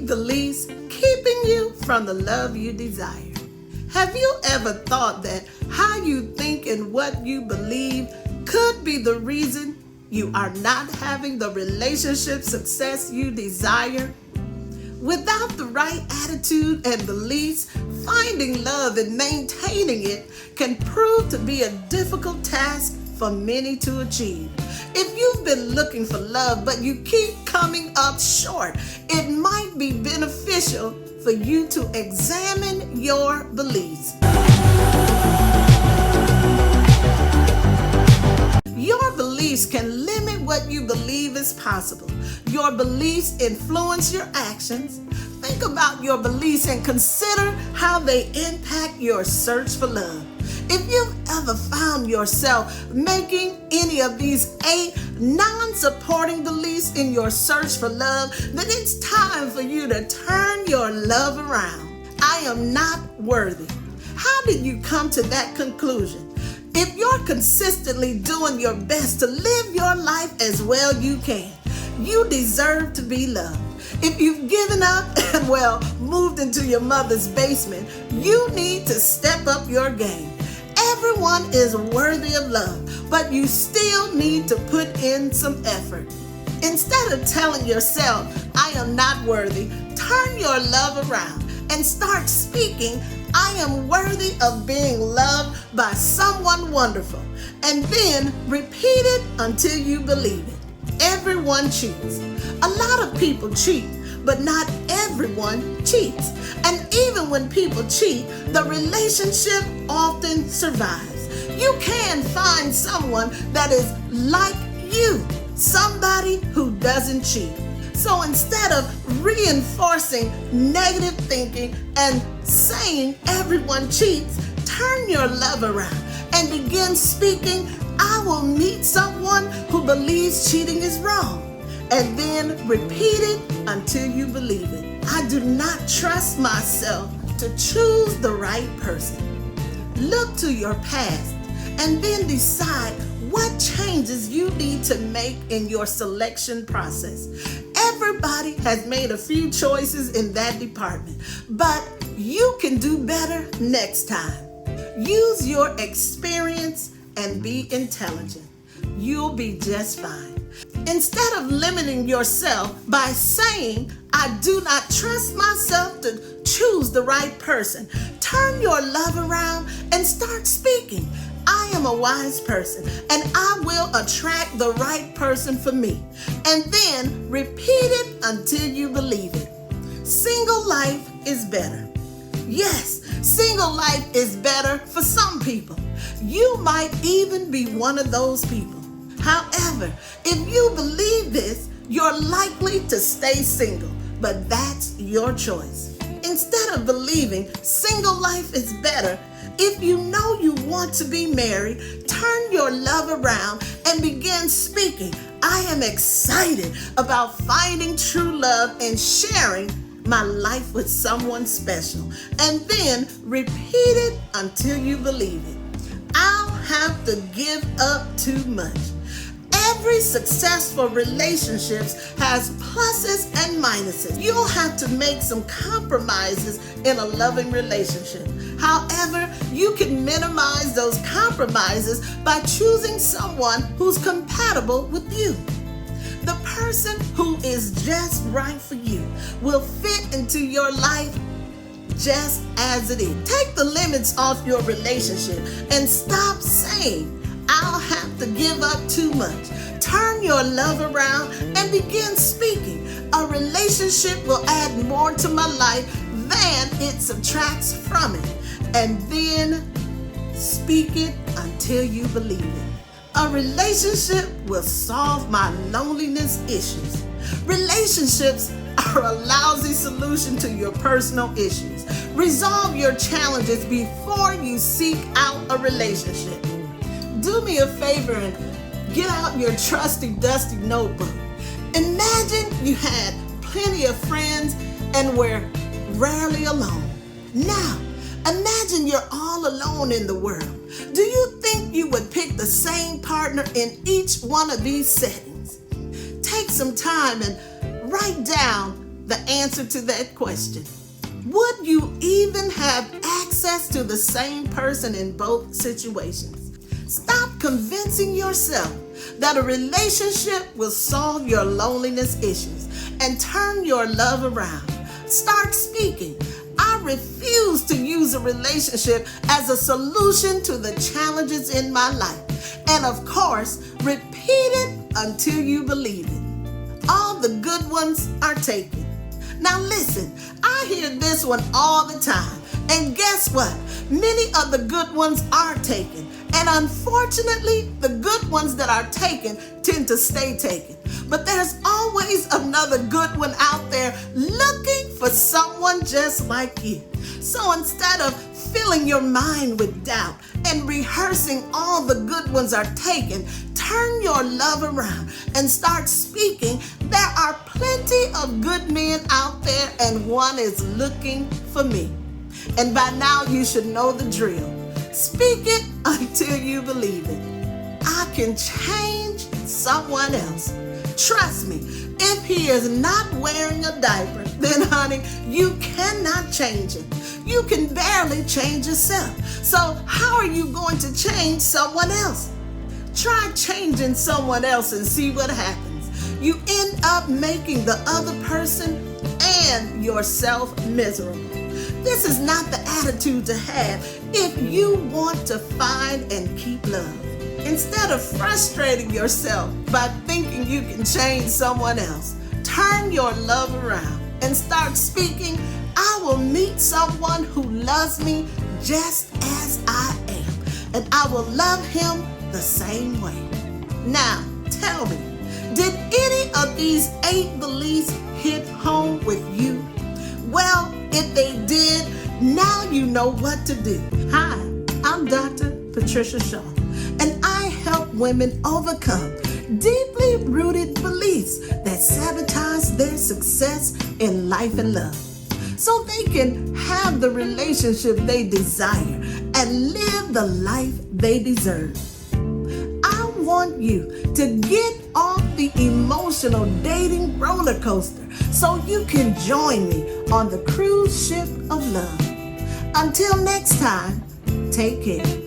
weak beliefs keeping you from the love you desire. Have you ever thought that how you think and what you believe could be the reason you are not having the relationship success you desire? Without the right attitude and beliefs, finding love and maintaining it can prove to be a difficult task for many to achieve. If you've been looking for love but you keep coming up short, it might be beneficial for you to examine your beliefs. Your beliefs can limit what you believe is possible. Your beliefs influence your actions. Think about your beliefs and consider how they impact your search for love. If you've ever found yourself making any of these 8 non-supporting beliefs in your search for love, then it's time for you to turn your love around. I am not worthy. How did you come to that conclusion? If you're consistently doing your best to live your life as well you can, you deserve to be loved. If you've given up and moved into your mother's basement, you need to step up your game. Everyone is worthy of love, but you still need to put in some effort. Instead of telling yourself, I am not worthy, turn your love around and start speaking, I am worthy of being loved by someone wonderful. And then repeat it until you believe it. Everyone cheats. A lot of people cheat, but not everyone cheats. And even when people cheat, the relationship often survives. You can find someone that is like you, somebody who doesn't cheat. So instead of reinforcing negative thinking and saying everyone cheats, turn your love around and begin speaking, I will meet someone who believes cheating is wrong. And then repeat it until you believe it. I do not trust myself to choose the right person. Look to your past and then decide what changes you need to make in your selection process. Everybody has made a few choices in that department, but you can do better next time. Use your experience and be intelligent. You'll be just fine. Instead of limiting yourself by saying, I do not trust myself to choose the right person, turn your love around and start speaking. I am a wise person and I will attract the right person for me. And then repeat it until you believe it. Single life is better. Yes, single life is better for some people. You might even be one of those people. However, if you believe this, you're likely to stay single, but that's your choice. Instead of believing single life is better, if you know you want to be married, turn your love around and begin speaking, I am excited about finding true love and sharing my life with someone special. And then repeat it until you believe it. I'll have to give up too much. Every successful relationship has pluses and minuses. You'll have to make some compromises in a loving relationship. However, you can minimize those compromises by choosing someone who's compatible with you. The person who is just right for you will fit into your life just as it is. Take the limits off your relationship and stop saying, I'll have to give up too much. Turn your love around and begin speaking. A relationship will add more to my life than it subtracts from it. And then speak it until you believe it. A relationship will solve my loneliness issues. Relationships are a lousy solution to your personal issues. Resolve your challenges before you seek out a relationship. Do me a favor and get out your trusty, dusty notebook. Imagine you had plenty of friends and were rarely alone. Now, imagine you're all alone in the world. Do you think you would pick the same partner in each one of these settings? Take some time and write down the answer to that question. Would you even have access to the same person in both situations? Stop convincing yourself that a relationship will solve your loneliness issues and turn your love around. Start speaking. I refuse to use a relationship as a solution to the challenges in my life. And of course, repeat it until you believe it. All the good ones are taken. Now listen, I hear this one all the time. And guess what? Many of the good ones are taken. And unfortunately, the good ones that are taken tend to stay taken. But there's always another good one out there looking for someone just like you. So instead of filling your mind with doubt and rehearsing all the good ones are taken, turn your love around and start speaking. There are plenty of good men out there, and one is looking for me. And by now you should know the drill. Speak it until you believe it. I can change someone else. Trust me, if he is not wearing a diaper, then honey, you cannot change him. You can barely change yourself. So how are you going to change someone else? Try changing someone else and see what happens. You end up making the other person and yourself miserable. This is not the attitude to have if you want to find and keep love. Instead of frustrating yourself by thinking you can change someone else, turn your love around and start speaking, I will meet someone who loves me just as I am, and I will love him the same way. Now, tell me, did any of these 8 beliefs hit home with you? Well, if they did, now you know what to do. Hi, I'm Dr. Patricia Shaw, and I help women overcome deeply rooted beliefs that sabotage their success in life and love, so they can have the relationship they desire and live the life they deserve. I want you to get off the emotional dating roller coaster so you can join me on the cruise ship of love. Until next time, take care.